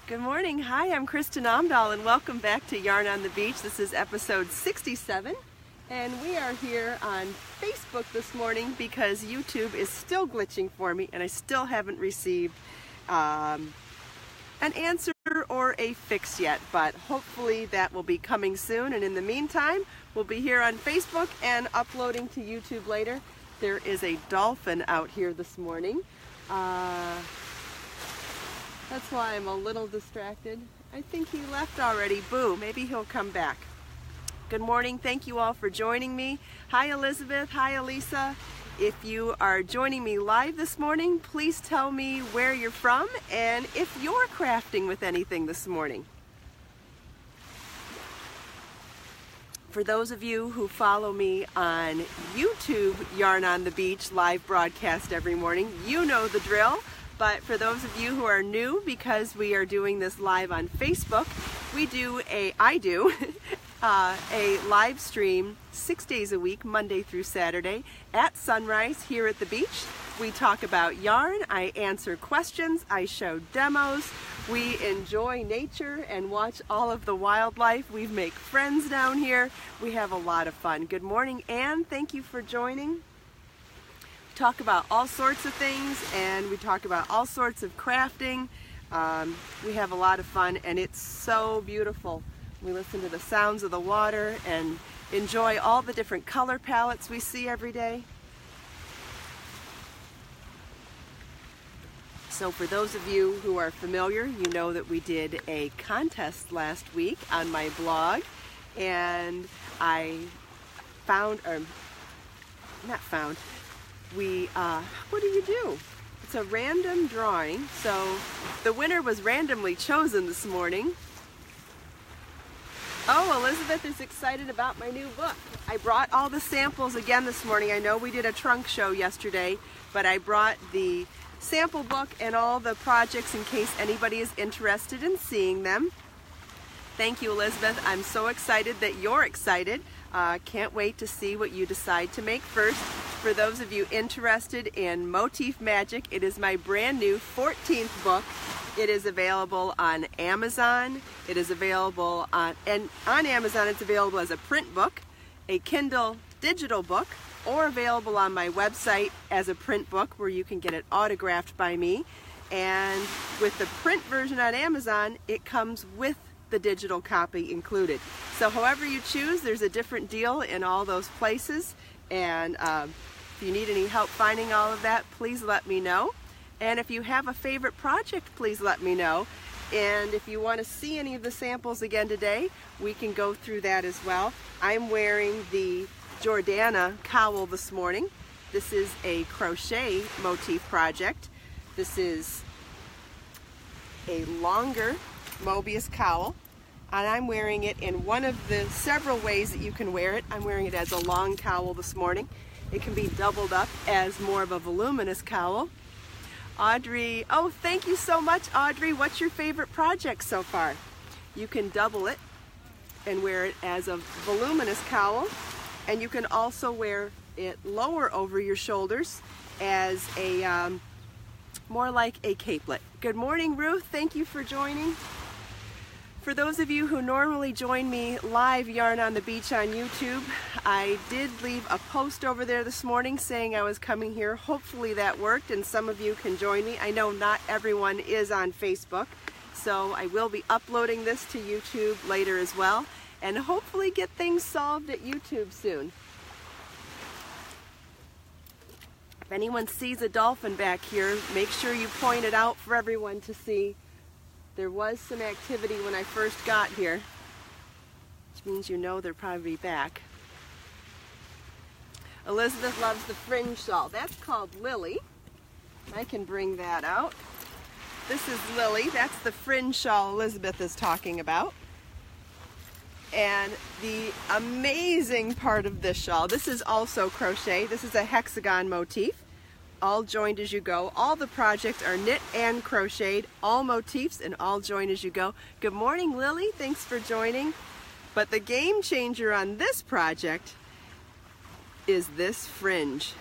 Good morning. Hi, I'm Kristin Omdahl and welcome back to Yarn on the Beach. This is episode 67 and we are here on Facebook this morning because YouTube is still glitching for me and I still haven't received an answer or a fix yet, but hopefully that will be coming soon, and in the meantime we'll be here on Facebook and uploading to YouTube later. There is a dolphin out here this morning. That's why I'm a little distracted. I think he left already. Boo, maybe he'll come back. Good morning. Thank you all for joining me. Hi Elizabeth. Hi Elisa. If you are joining me live this morning, please tell me where you're from and if you're crafting with anything this morning. For those of you who follow me on YouTube, Yarn on the Beach live broadcast every morning, you know the drill. But for those of you who are new, because we are doing this live on Facebook, I do a live stream 6 days a week, Monday through Saturday, at sunrise here at the beach. We talk about yarn, I answer questions, I show demos, we enjoy nature and watch all of the wildlife. We make friends down here. We have a lot of fun. Good morning, Anne. Thank you for joining. Talk about all sorts of things and we talk about all sorts of crafting. We have a lot of fun and it's so beautiful. We listen to the sounds of the water and enjoy all the different color palettes we see every day. So for those of you who are familiar, you know that we did a contest last week on my blog and what do you do? It's a random drawing. So the winner was randomly chosen this morning. Oh, Elizabeth is excited about my new book. I brought all the samples again this morning. I know we did a trunk show yesterday, but I brought the sample book and all the projects in case anybody is interested in seeing them. Thank you, Elizabeth. I'm so excited that you're excited. Can't wait to see what you decide to make first. For those of you interested in motif magic, it is my brand new 14th book. It is available on Amazon. It is available on Amazon it's available as a print book, a Kindle digital book, or available on my website as a print book where you can get it autographed by me. And with the print version on Amazon, it comes with the digital copy included. So however you choose, there's a different deal in all those places. And if you need any help finding all of that, please let me know. And if you have a favorite project, please let me know. And if you want to see any of the samples again today, we can go through that as well. I'm wearing the Jordana cowl this morning. This is a crochet motif project. This is a longer Mobius cowl, and I'm wearing it in one of the several ways that you can wear it. I'm wearing it as a long cowl this morning. It can be doubled up as more of a voluminous cowl. Audrey, oh, thank you so much, Audrey. What's your favorite project so far? You can double it and wear it as a voluminous cowl, and you can also wear it lower over your shoulders as a more like a capelet. Good morning, Ruth. Thank you for joining. For those of you who normally join me live Yarn on the Beach on YouTube, I did leave a post over there this morning saying I was coming here. Hopefully that worked and some of you can join me. I know not everyone is on Facebook, so I will be uploading this to YouTube later as well and hopefully get things solved at YouTube soon. If anyone sees a dolphin back here, make sure you point it out for everyone to see. There was some activity when I first got here, which means you know they're probably back. Elizabeth loves the fringe shawl. That's called Lily. I can bring that out. This is Lily. That's the fringe shawl Elizabeth is talking about. And the amazing part of this shawl, this is also crochet. This is a hexagon motif. All joined as you go. All the projects are knit and crocheted, all motifs and all joined as you go. Good morning, Lily. Thanks for joining. But the game changer on this project is this fringe.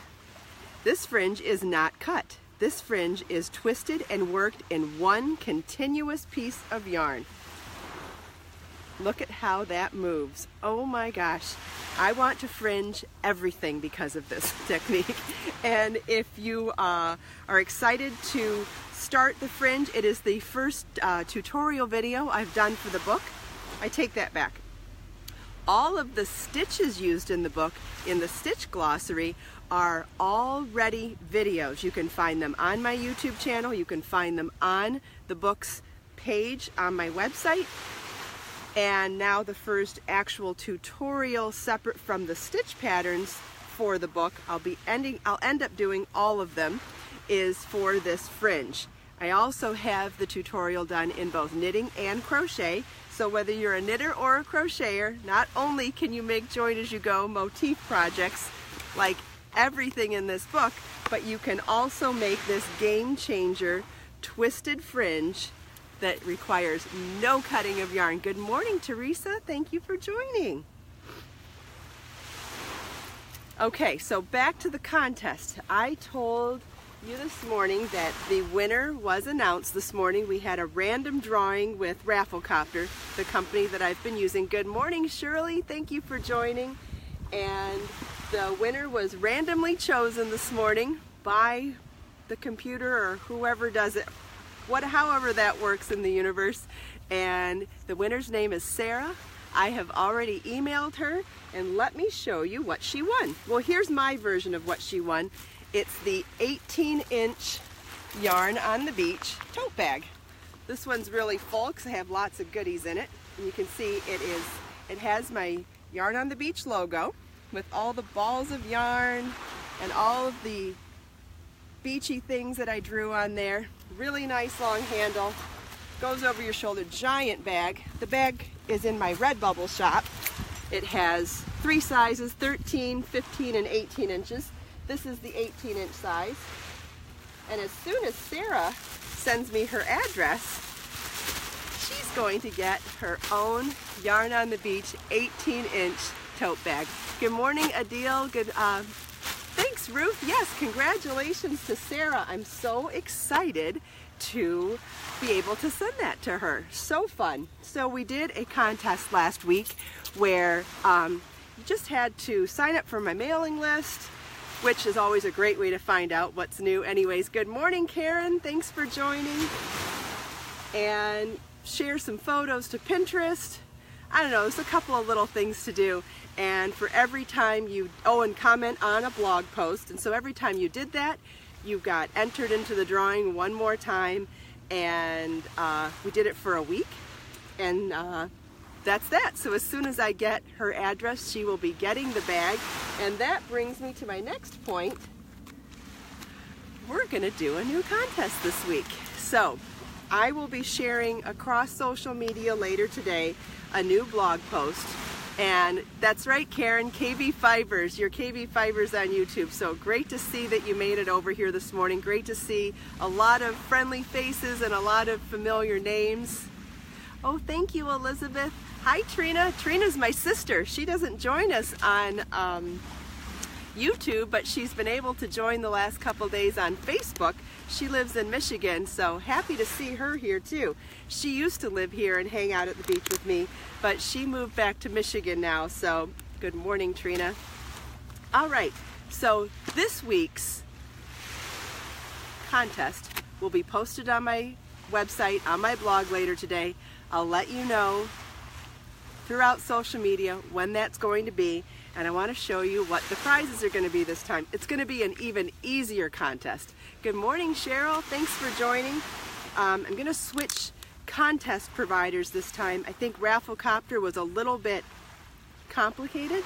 This fringe is not cut. this fringe is twisted and worked in one continuous piece of yarn. Look at how that moves. Oh my gosh. I want to fringe everything because of this technique. And if you are excited to start the fringe, it is the first tutorial video I've done for the book. I take that back. All of the stitches used in the book, in the stitch glossary, are already videos. You can find them on my YouTube channel. You can find them on the book's page on my website. And now the first actual tutorial separate from the stitch patterns for the book, I'll end up doing all of them, is for this fringe. I also have the tutorial done in both knitting and crochet, so whether you're a knitter or a crocheter, not only can you make join as you go motif projects like everything in this book, but you can also make this game changer twisted fringe that requires no cutting of yarn. Good morning, Teresa. Thank you for joining. Okay, so back to the contest. I told you this morning that the winner was announced this morning. We had a random drawing with Wrapture, the company that I've been using. Good morning, Shirley. Thank you for joining. And the winner was randomly chosen this morning by the computer or whoever does it, however that works in the universe. And the winner's name is Sarah. I have already emailed her, and let me show you what she won. Well, here's my version of what she won. It's the 18-inch Yarn on the Beach tote bag. This one's really full because I have lots of goodies in it. And you can see it has my Yarn on the Beach logo with all the balls of yarn and all of the beachy things that I drew on there. Really nice long handle, goes over your shoulder, giant bag. The bag is in my Redbubble shop. It has 3 sizes, 13, 15, and 18 inches. This is the 18-inch size. And as soon as Sarah sends me her address, she's going to get her own Yarn on the Beach 18-inch tote bag. Good morning, Adil. Thanks, Ruth. Yes, congratulations to Sarah. I'm so excited to be able to send that to her. So fun. So we did a contest last week where you just had to sign up for my mailing list, which is always a great way to find out what's new. Anyways, good morning, Karen. Thanks for joining. And share some photos to Pinterest. I don't know, there's a couple of little things to do. And for every time you, and comment on a blog post. And so every time you did that, you got entered into the drawing one more time. And we did it for a week. And that's that. So as soon as I get her address, she will be getting the bag. And that brings me to my next point. We're gonna do a new contest this week. So I will be sharing across social media later today a new blog post. And that's right, Karen, KB Fibers, your KB Fibers on YouTube. So great to see that you made it over here this morning. Great to see a lot of friendly faces and a lot of familiar names. Oh, thank you, Elizabeth. Hi, Trina. Trina's my sister. She doesn't join us on YouTube, but she's been able to join the last couple days on Facebook. She lives in Michigan, so happy to see her here too. She used to live here and hang out at the beach with me, but she moved back to Michigan now, so good morning, Trina. All right, so this week's contest will be posted on my website, on my blog later today. I'll let you know throughout social media when that's going to be, and I want to show you what the prizes are going to be this time. It's going to be an even easier contest. Good morning, Cheryl. Thanks for joining. I'm going to switch contest providers this time. I think Rafflecopter was a little bit complicated,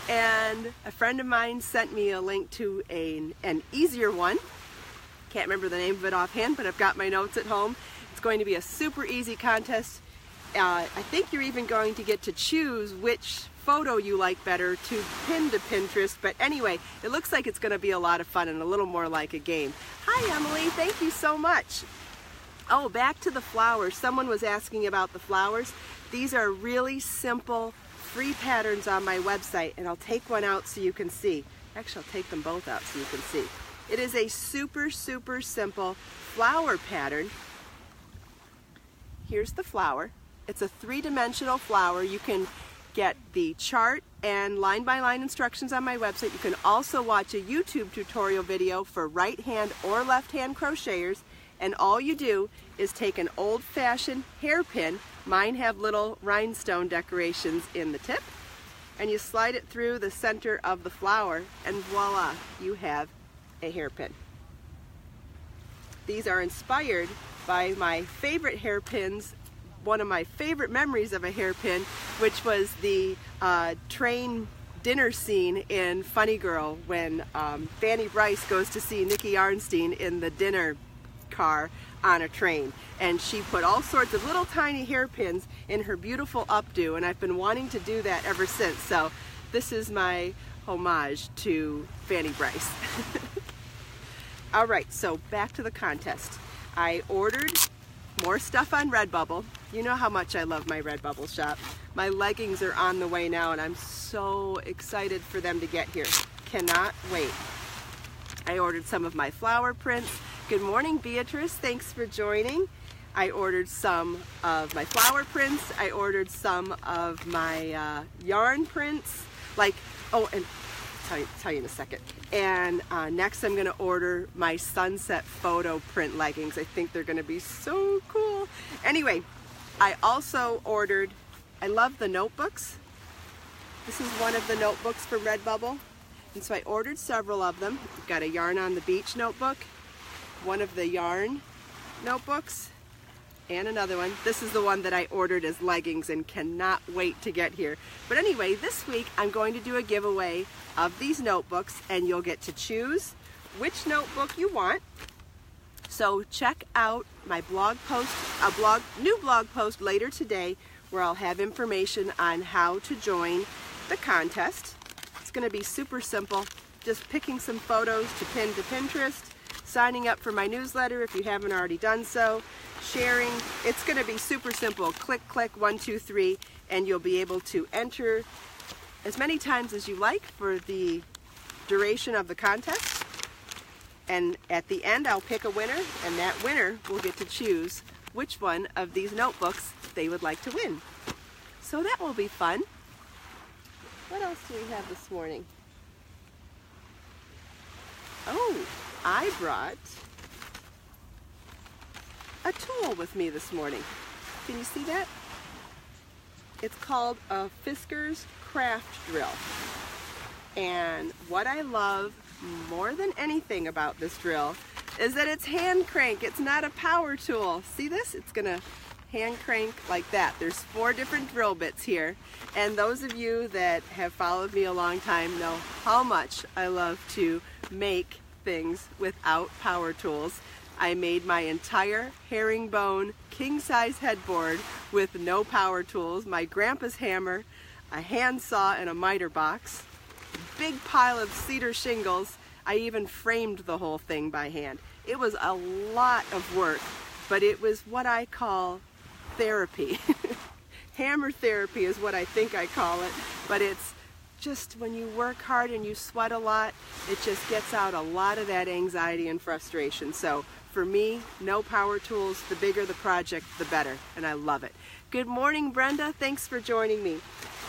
and a friend of mine sent me a link to an easier one. Can't remember the name of it offhand, but I've got my notes at home. It's going to be a super easy contest. I think you're even going to get to choose which photo you like better to pin to Pinterest, but anyway, it looks like it's going to be a lot of fun and a little more like a game. Hi, Emily. Thank you so much. Oh, back to the flowers. Someone was asking about the flowers. These are really simple, free patterns on my website, and I'll take one out so you can see. Actually, I'll take them both out so you can see. It is a super simple flower pattern. Here's the flower. It's a 3-dimensional flower. You can get the chart and line-by-line instructions on my website. You can also watch a YouTube tutorial video for right-hand or left-hand crocheters, and all you do is take an old-fashioned hairpin. Mine have little rhinestone decorations in the tip, and you slide it through the center of the flower, and voila, you have a hairpin. These are inspired by my favorite hairpins. One of my favorite memories of a hairpin, which was the train dinner scene in Funny Girl when Fanny Brice goes to see Nikki Arnstein in the dinner car on a train, and she put all sorts of little tiny hairpins in her beautiful updo, and I've been wanting to do that ever since, so this is my homage to Fanny Brice. Alright, so back to the contest. I ordered more stuff on Redbubble. You know how much I love my Redbubble shop. My leggings are on the way now, and I'm so excited for them to get here. Cannot wait. I ordered some of my flower prints. Good morning, Beatrice. Thanks for joining. I ordered some of my flower prints. I ordered some of my yarn prints. And tell you in a second. And next I'm going to order my sunset photo print leggings. I think they're going to be so cool. Anyway, I also ordered, I love the notebooks. This is one of the notebooks from Redbubble. And so I ordered several of them. I've got a Yarn on the Beach notebook, one of the yarn notebooks, and another one. This is the one that I ordered as leggings and cannot wait to get here. But anyway, this week I'm going to do a giveaway of these notebooks, and you'll get to choose which notebook you want. So check out my blog post, new blog post later today, where I'll have information on how to join the contest. It's going to be super simple, just picking some photos to pin to Pinterest, signing up for my newsletter if you haven't already done so, sharing. It's going to be super simple. Click, click, 1, 2, 3, and you'll be able to enter as many times as you like for the duration of the contest. And at the end, I'll pick a winner, and that winner will get to choose which one of these notebooks they would like to win. So that will be fun. What else do we have this morning? Oh, I brought a tool with me this morning. Can you see that? It's called a Fisker's Craft Drill. And what I love more than anything about this drill is that it's hand crank. It's not a power tool. See this? It's gonna hand crank like that. There's 4 different drill bits here, and those of you that have followed me a long time know how much I love to make things without power tools. I made my entire herringbone king-size headboard with no power tools, my grandpa's hammer, a handsaw, and a miter box, big pile of cedar shingles. I even framed the whole thing by hand. It was a lot of work, but it was what I call therapy. Hammer therapy is what I think I call it, but it's just when you work hard and you sweat a lot, it just gets out a lot of that anxiety and frustration. So for me, no power tools. The bigger the project, the better, and I love it. Good morning, Brenda. Thanks for joining me.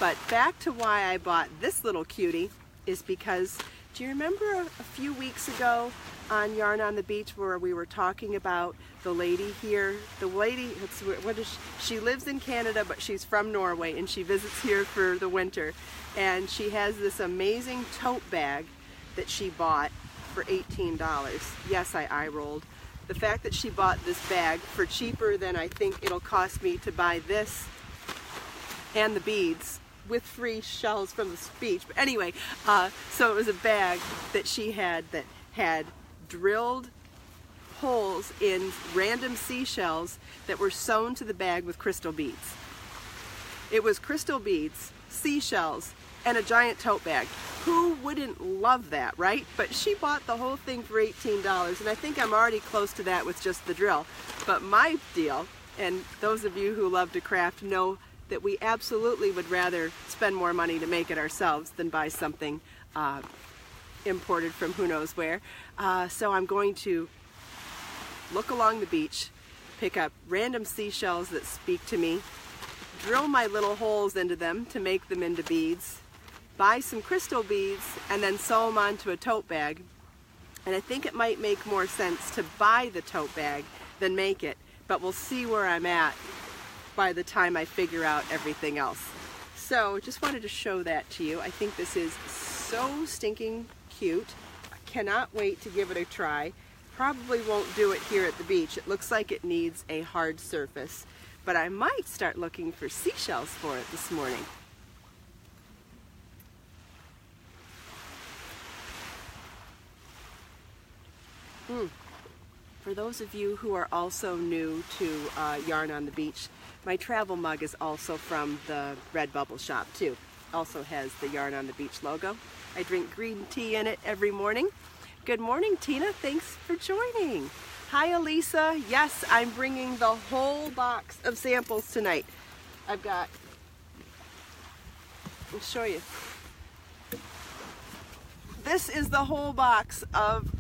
But back to why I bought this little cutie is because, do you remember a few weeks ago on Yarn on the Beach where we were talking about the lady here? The lady, she lives in Canada, but she's from Norway, and she visits here for the winter. And she has this amazing tote bag that she bought for $18. Yes, I eye-rolled. The fact that she bought this bag for cheaper than I think it'll cost me to buy this and the beads with free shells from the beach. But anyway, so it was a bag that she had that had drilled holes in random seashells that were sewn to the bag with crystal beads. It was crystal beads, seashells, and a giant tote bag. Who wouldn't love that, right? But she bought the whole thing for $18, and I think I'm already close to that with just the drill. But my deal, and those of you who love to craft know that we absolutely would rather spend more money to make it ourselves than buy something imported from who knows where. So I'm going to look along the beach, pick up random seashells that speak to me, drill my little holes into them to make them into beads, buy some crystal beads, and then sew them onto a tote bag. And I think it might make more sense to buy the tote bag than make it, but we'll see where I'm at by the time I figure out everything else. So just wanted to show that to you. I think this is so stinking cute. I cannot wait to give it a try. Probably won't do it here at the beach. It looks like it needs a hard surface, but I might start looking for seashells for it this morning. For those of you who are also new to Yarn on the Beach, my travel mug is also from the Redbubble shop too. Also has the Yarn on the Beach logo. I drink green tea in it every morning. Good morning, Tina. Thanks for joining. Hi, Elisa. Yes, I'm bringing the whole box of samples tonight. I'll show you. This is the whole box of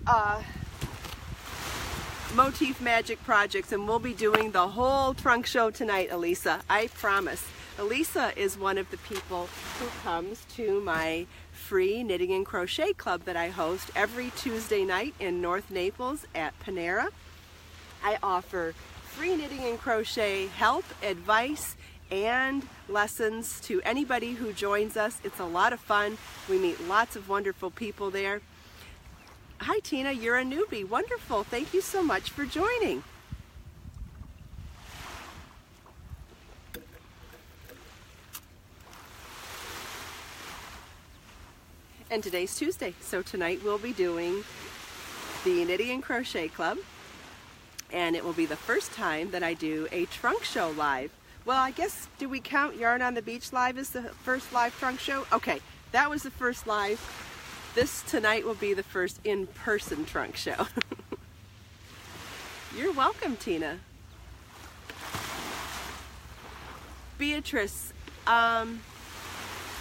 Motif Magic projects, and we'll be doing the whole trunk show tonight, Elisa. I promise. Elisa is one of the people who comes to my free knitting and crochet club that I host every Tuesday night in North Naples at Panera. I offer free knitting and crochet help, advice, and lessons to anybody who joins us. It's a lot of fun. We meet lots of wonderful people there. Hi Tina, you're a newbie. Wonderful. Thank you so much for joining. And today's Tuesday, so tonight we'll be doing the Knitting and Crochet Club, and it will be the first time that I do a trunk show live. Well, I guess, do we count Yarn on the Beach live as the first live trunk show? Okay, that was the first live. This tonight will be the first in-person trunk show. You're welcome, Tina. Beatrice,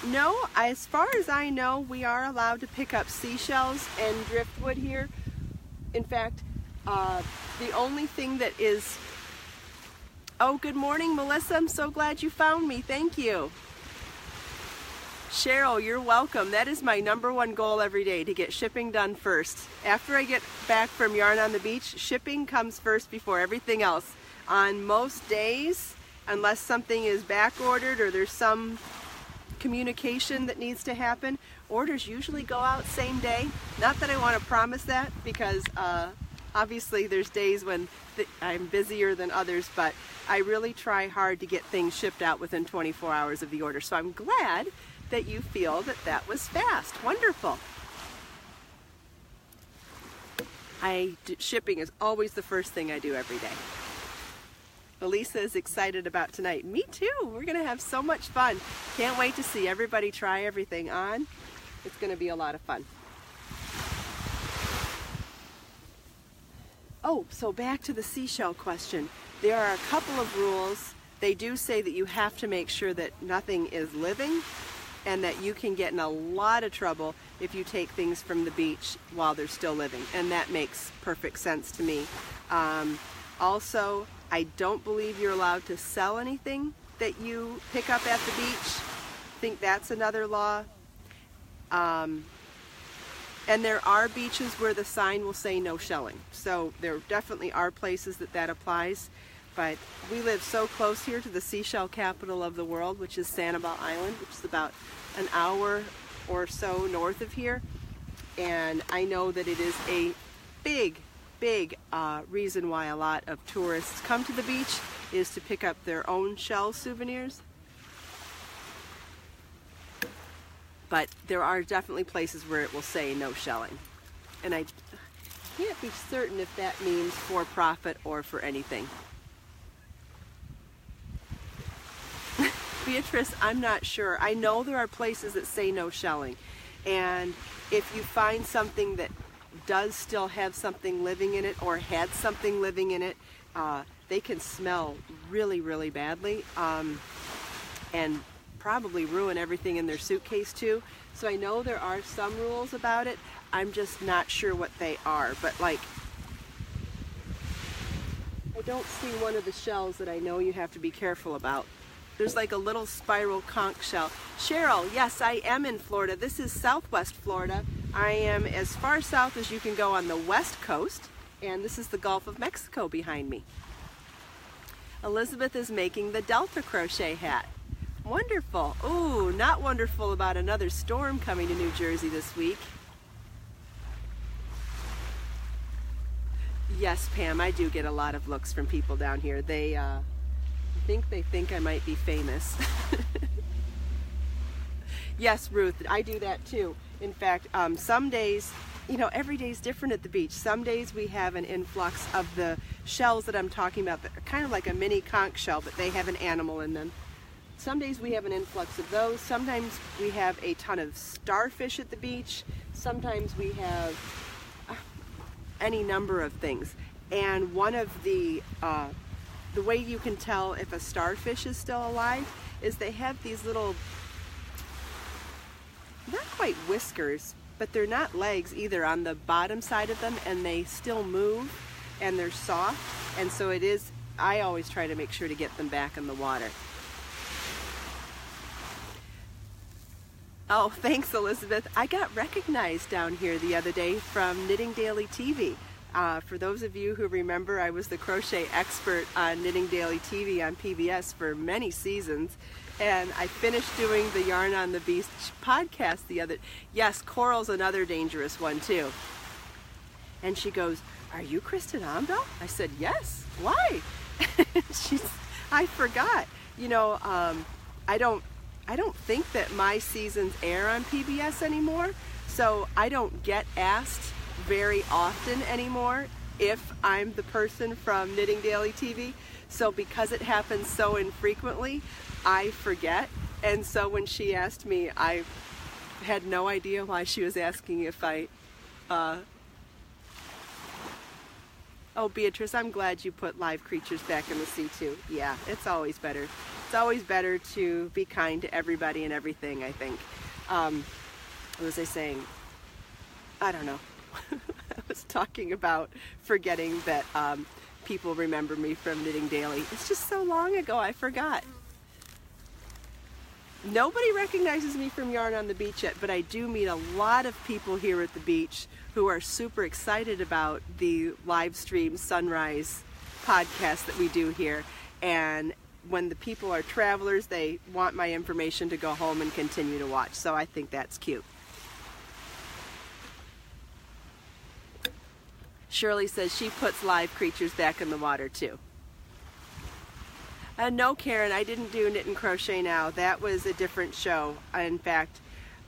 no, as far as I know, we are allowed to pick up seashells and driftwood here. In fact, the only thing that is... Oh, good morning, Melissa. I'm so glad you found me. Thank you. Cheryl, you're welcome. That is my #1 goal every day, to get shipping done first. After I get back from Yarn on the Beach, shipping comes first before everything else. On most days, unless something is back ordered or there's some communication that needs to happen, orders usually go out same day. Not that I want to promise that, because obviously there's days when I'm busier than others, but I really try hard to get things shipped out within 24 hours of the order. So I'm glad that you feel that that was fast. Wonderful. Shipping is always the first thing I do every day. Elisa is excited about tonight. Me too. We're going to have so much fun. Can't wait to see everybody try everything on. It's going to be a lot of fun. Oh, so back to the seashell question. There are a couple of rules. They do say that you have to make sure that nothing is living, and that you can get in a lot of trouble if you take things from the beach while they're still living. And that makes perfect sense to me. Also, I don't believe you're allowed to sell anything that you pick up at the beach. I think that's another law. And there are beaches where the sign will say no shelling. So there definitely are places that that applies. But we live so close here to the seashell capital of the world, which is Sanibel Island, which is about an hour or so north of here. And I know that it is a big reason why a lot of tourists come to the beach, is to pick up their own shell souvenirs. But there are definitely places where it will say no shelling. And I can't be certain if that means for profit or for anything. Beatrice, I'm not sure. I know there are places that say no shelling. And if you find something that does still have something living in it, or had something living in it, they can smell really, really badly, and probably ruin everything in their suitcase too. So I know there are some rules about it. I'm just not sure what they are, but like, I don't see one of the shells that I know you have to be careful about. There's like a little spiral conch shell. Cheryl, yes, I am in Florida. This is Southwest Florida. I am as far south as you can go on the west coast, and this is the Gulf of Mexico behind me. Elizabeth is making the Delta crochet hat. Wonderful. Ooh, not wonderful about another storm coming to New Jersey this week. Yes, Pam, I do get a lot of looks from people down here. They think I might be famous. Yes, Ruth, I do that too. In fact, some days, you know, every day is different at the beach. Some days we have an influx of the shells that I'm talking about that are kind of like a mini conch shell, but they have an animal in them. Some days we have an influx of those. Sometimes we have a ton of starfish at the beach. Sometimes we have any number of things. And one of the way you can tell if a starfish is still alive is they have these little, not quite whiskers, but they're not legs either on the bottom side of them, and they still move and they're soft. And so it is, I always try to make sure to get them back in the water. Oh, thanks, Elizabeth. I got recognized down here the other day from Knitting Daily TV. For those of you who remember, I was the crochet expert on Knitting Daily TV on PBS for many seasons, and I finished doing the Yarn on the Beach podcast the other. Yes, coral's another dangerous one too. And she goes, "Are you Kristin Omdahl?" I said, "Yes." "Why?" I forgot. You know, I don't think that my seasons air on PBS anymore, so I don't get asked very often anymore if I'm the person from Knitting Daily TV. So because it happens so infrequently, I forget. And so when she asked me, I had no idea why she was asking if I oh, Beatrice, I'm glad you put live creatures back in the sea too. Yeah, it's always better. It's always better to be kind to everybody and everything, I think. What was I saying? I don't know. I was talking about forgetting that people remember me from Knitting Daily. It's just so long ago, I forgot. Nobody recognizes me from Yarn on the Beach yet, but I do meet a lot of people here at the beach who are super excited about the live stream sunrise podcast that we do here. And when the people are travelers, they want my information to go home and continue to watch. So I think that's cute. Shirley says she puts live creatures back in the water too. No, Karen, I didn't do Knit and Crochet Now. That was a different show. In fact,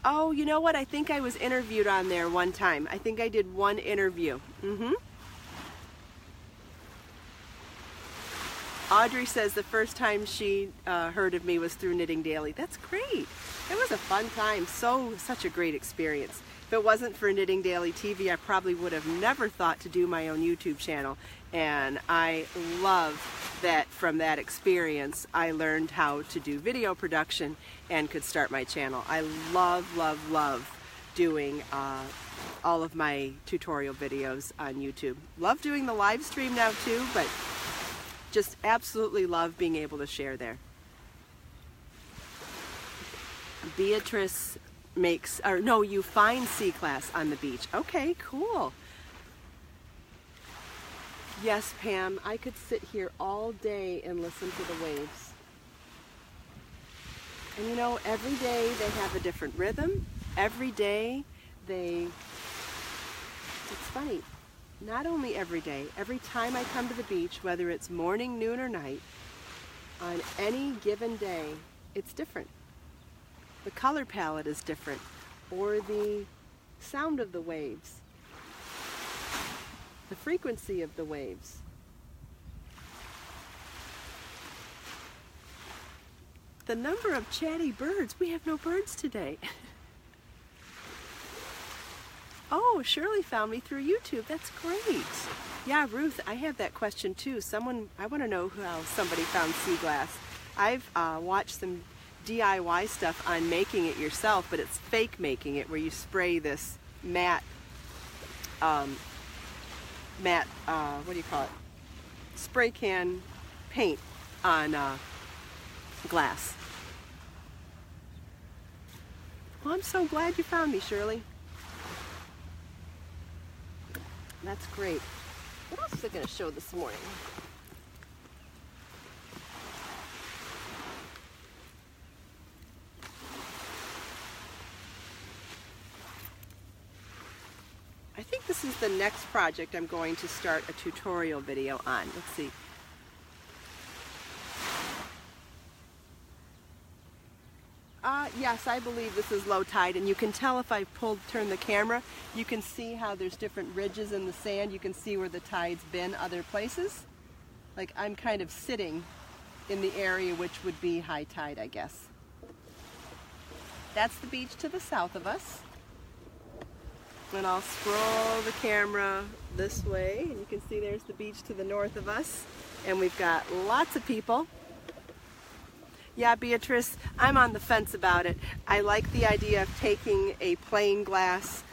oh, you know what? I think I was interviewed on there one time. I think I did one interview. Audrey says the first time she heard of me was through Knitting Daily. That's great. It was a fun time. Such a great experience. If it wasn't for Knitting Daily TV, I probably would have never thought to do my own YouTube channel. And I love that from that experience, I learned how to do video production and could start my channel. I love, love, love doing all of my tutorial videos on YouTube. Love doing the live stream now too, but just absolutely love being able to share there. Beatrice makes, or no, you find sea glass on the beach. Okay, cool. Yes, Pam, I could sit here all day and listen to the waves. And you know, every day they have a different rhythm. Every day it's funny, not only every day, every time I come to the beach, whether it's morning, noon, or night, on any given day, it's different. The color palette is different, or the sound of the waves, the frequency of the waves. The number of chatty birds. We have no birds today. Oh, Shirley found me through YouTube. That's great. Yeah, Ruth, I have that question too. I want to know how somebody found sea glass. I've watched some DIY stuff on making it yourself, but it's fake making it, where you spray this matte matte, what do you call it? Spray can paint on glass. Well, I'm so glad you found me, Shirley. That's great. What else was I going to show this morning? I think this is the next project I'm going to start a tutorial video on. Let's see. Yes, I believe this is low tide, and you can tell if I turn the camera, you can see how there's different ridges in the sand. You can see where the tide's been other places. Like I'm kind of sitting in the area which would be high tide, I guess. That's the beach to the south of us. And I'll scroll the camera this way, and you can see there's the beach to the north of us. And we've got lots of people. Yeah, Beatrice, I'm on the fence about it. I like the idea of taking a plain glass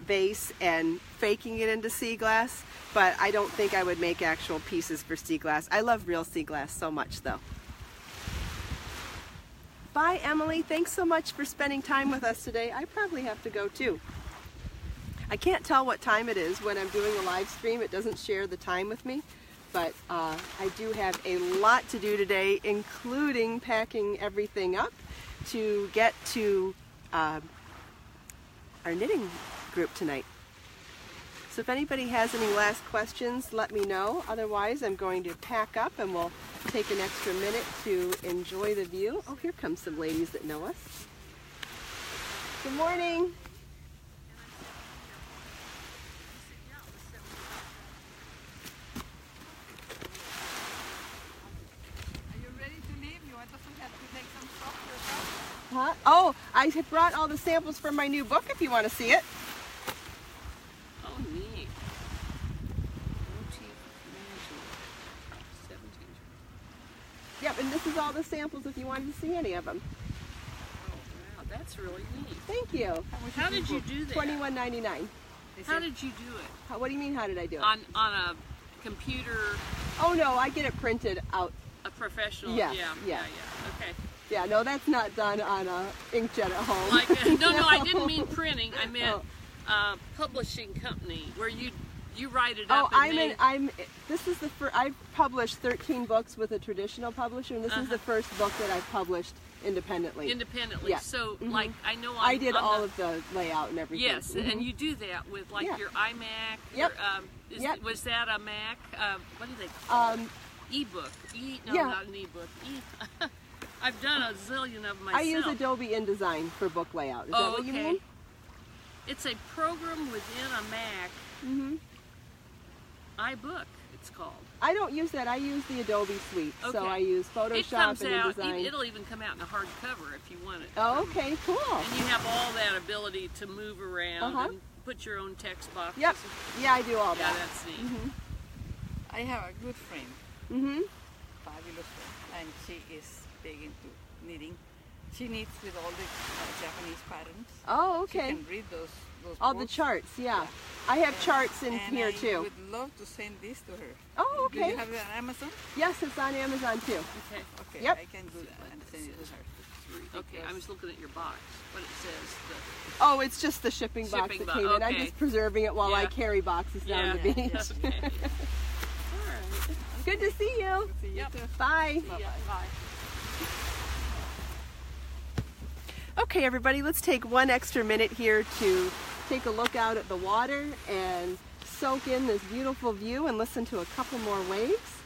vase and faking it into sea glass, but I don't think I would make actual pieces for sea glass. I love real sea glass so much, though. Bye, Emily. Thanks so much for spending time with us today. I probably have to go, too. I can't tell what time it is when I'm doing a live stream. It doesn't share the time with me. But I do have a lot to do today, including packing everything up to get to our knitting group tonight. So if anybody has any last questions, let me know. Otherwise, I'm going to pack up and we'll take an extra minute to enjoy the view. Oh, here come some ladies that know us. Good morning. Huh? Oh, I brought all the samples from my new book if you want to see it. Oh, neat. Yep, and this is all the samples if you wanted to see any of them. Oh, wow, that's really neat. Thank you. How did you do that? $21.99. How did you do it? What do you mean, how did I do it? On a computer? Oh, no, I get it printed out. A professional? Yeah. Okay. Yeah, no, that's not done on a inkjet at home. Like no, I didn't mean printing. I meant publishing company where you write it up. Oh, this is the first. I've published 13 books with a traditional publisher, and this is the first book that I've published independently. Independently. Yeah. So, like, I know I did all of the layout and everything. Yes, and you do that with like your iMac. Yep. Was that a Mac? What do they call it? Ebook. Not an ebook. I've done a zillion of them myself. I use Adobe InDesign for book layout. Is that what you mean? It's a program within a Mac. iBook, it's called. I don't use that. I use the Adobe Suite. Okay. So I use Photoshop and InDesign. It'll even come out in a hardcover if you want it. Oh, okay, cool. And you have all that ability to move around and put your own text boxes. Yep. Yeah, I do all that. Yeah, that's neat. I have a good friend. Fabulous friend. And she is big into knitting. She knits with all the Japanese patterns. Oh, okay. She can read those all books. the charts, yeah. I have charts in here too. I would love to send this to her. Oh, okay. Do you have it on Amazon? Yes, it's on Amazon too. Okay. Yep. I can do that and send it to her. Okay, I was looking at your box. What it says. Oh, it's just the shipping box that came in. I'm just preserving it while I carry boxes down the beach. Okay. All right. Good to see you. See you too. Bye. Bye. Okay, everybody, let's take one extra minute here to take a look out at the water and soak in this beautiful view and listen to a couple more waves.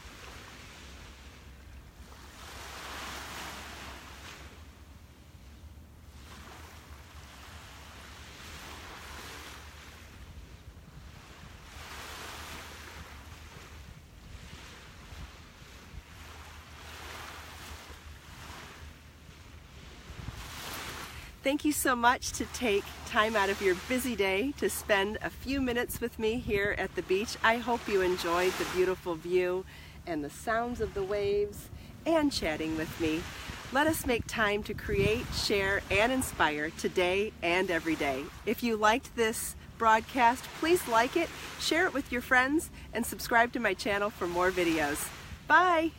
Thank you so much to take time out of your busy day to spend a few minutes with me here at the beach. I hope you enjoyed the beautiful view and the sounds of the waves and chatting with me. Let us make time to create, share, and inspire today and every day. If you liked this broadcast, please like it, share it with your friends, and subscribe to my channel for more videos. Bye!